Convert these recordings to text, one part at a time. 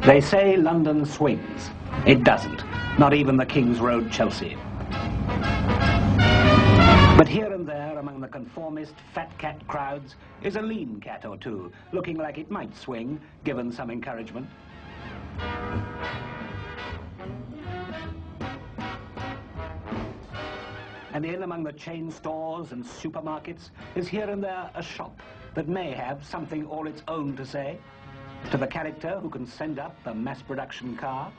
They say London swings. It doesn't. Not even the King's Road, Chelsea. But here and there, among the conformist fat cat crowds, is a lean cat or two, looking like it might swing, given some encouragement. And in among the chain stores and supermarkets is here and there a shop that may have something all its own to say, to the character who can send up the mass production car,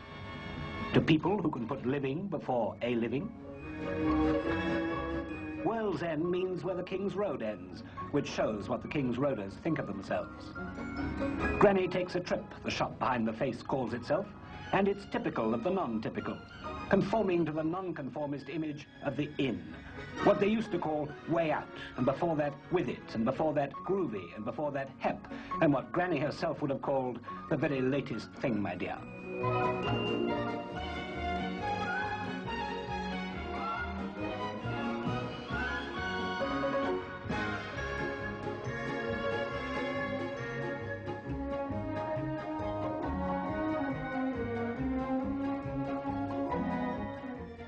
to people who can put living before a living. World's End means where the King's Road ends, which shows what the King's Roaders think of themselves. Granny takes a trip, the shop behind the face calls itself, and it's typical of the non-typical, conforming to the non-conformist image of the inn, what they used to call way out, and before that with it, and before that groovy, and before that hep, and what Granny herself would have called the very latest thing, my dear.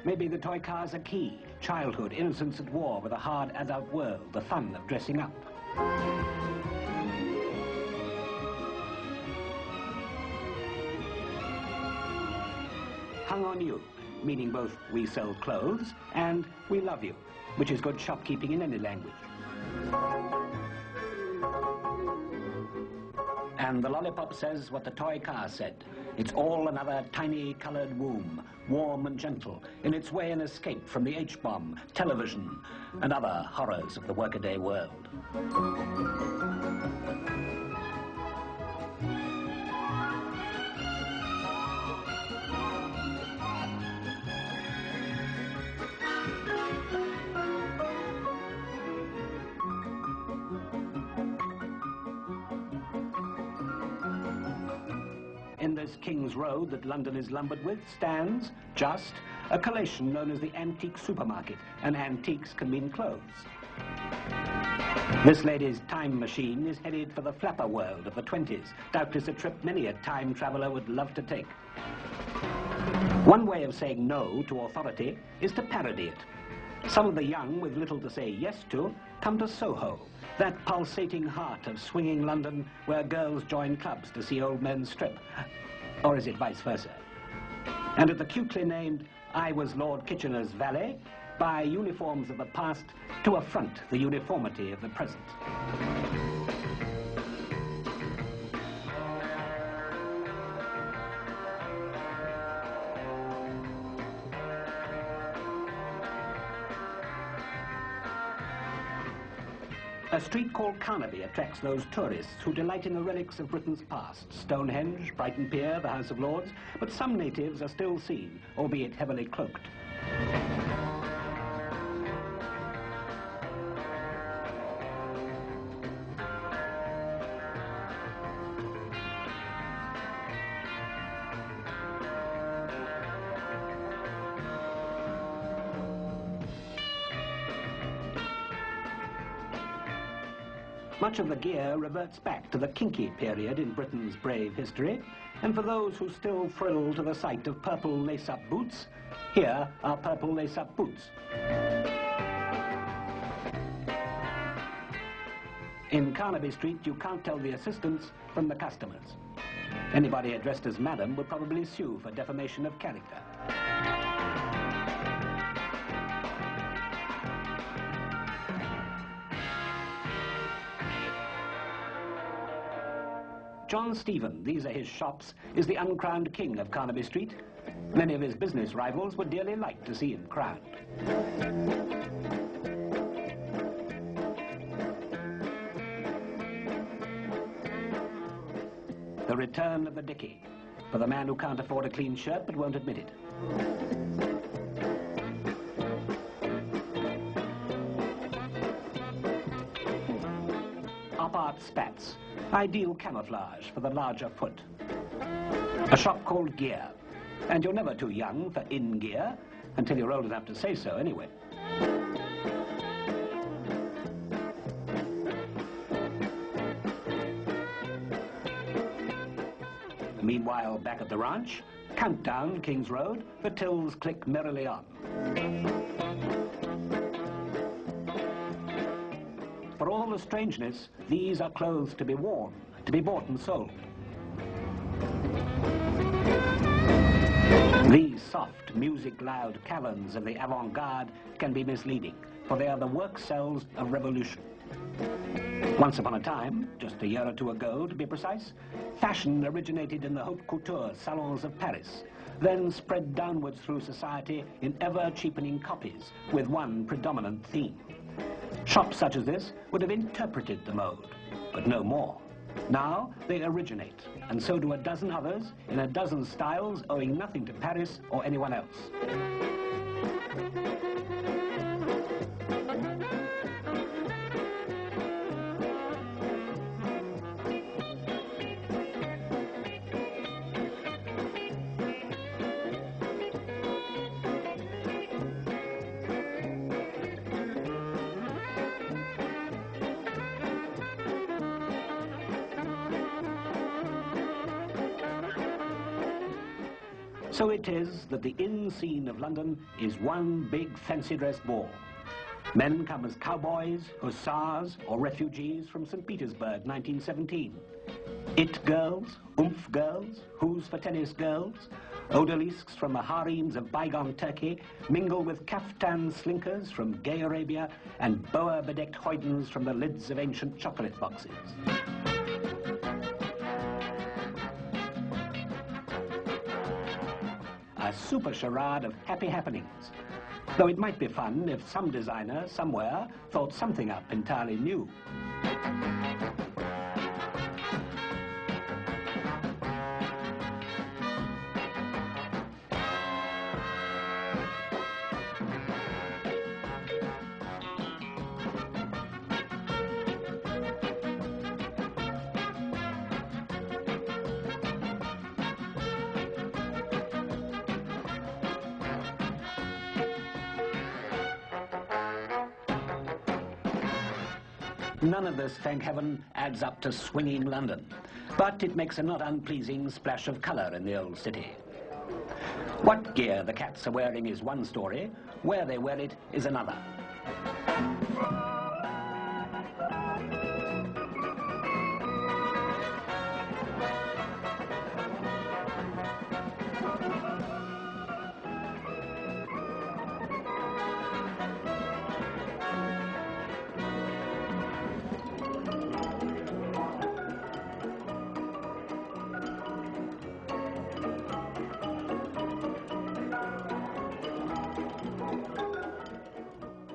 Maybe the toy car's a key. Childhood, innocence at war with a hard adult world, the fun of dressing up. Hung on you, meaning both we sell clothes and we love you, which is good shopkeeping in any language. And the lollipop says what the toy car said. It's all another tiny coloured womb, warm and gentle, in its way an escape from the H-bomb, television, and other horrors of the workaday world. In this King's Road that London is lumbered with stands, just, a collation known as the antique supermarket, and antiques can mean clothes. This lady's time machine is headed for the flapper world of the 20s, doubtless a trip many a time traveller would love to take. One way of saying no to authority is to parody it. Some of the young, with little to say yes to, come to Soho, that pulsating heart of swinging London where girls join clubs to see old men strip. Or is it vice versa? And at the cutely named I Was Lord Kitchener's valet, buy uniforms of the past to affront the uniformity of the present. A street called Carnaby attracts those tourists who delight in the relics of Britain's past, Stonehenge, Brighton Pier, the House of Lords, but some natives are still seen, albeit heavily cloaked. Much of the gear reverts back to the kinky period in Britain's brave history, and for those who still thrill to the sight of purple lace-up boots, here are purple lace-up boots. In Carnaby Street, you can't tell the assistants from the customers. Anybody addressed as madam would probably sue for defamation of character. John Stephen, these are his shops, is the uncrowned king of Carnaby Street. Many of his business rivals would dearly like to see him crowned. The return of the dickie, for the man who can't afford a clean shirt but won't admit it. Op-art spats, ideal camouflage for the larger foot. A shop called Gear, and you're never too young for in gear, until you're old enough to say so anyway. Meanwhile, back at the ranch, countdown King's Road, the tills click merrily on. For all the strangeness, these are clothes to be worn, to be bought and sold. These soft, music-loud caverns of the avant-garde can be misleading, for they are the work cells of revolution. Once upon a time, just a year or two ago to be precise, fashion originated in the haute couture salons of Paris, then spread downwards through society in ever-cheapening copies with one predominant theme. Shops such as this would have interpreted the mode, but no more. Now they originate, and so do a dozen others in a dozen styles owing nothing to Paris or anyone else. So it is that the inn scene of London is one big fancy dress ball. Men come as cowboys, hussars, or refugees from St. Petersburg, 1917. It girls, oomph girls, who's for tennis girls, odalisques from the harems of bygone Turkey mingle with kaftan slinkers from gay Arabia and boa-bedecked hoydens from the lids of ancient chocolate boxes. A super charade of happy happenings, though it might be fun if some designer somewhere thought something up entirely new. None of this, thank heaven, adds up to swinging London, but it makes a not unpleasing splash of colour in the old city. What gear the cats are wearing is one story, where they wear it is another.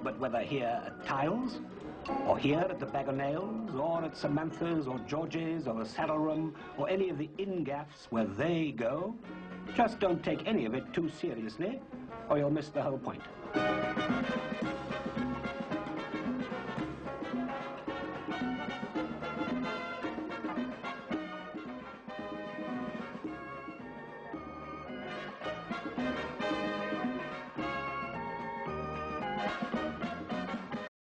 But whether here at Tiles, or here at the Bag o' Nails, or at Samantha's, or George's, or the Saddle Room, or any of the inn-gaffs where they go, just don't take any of it too seriously, or you'll miss the whole point.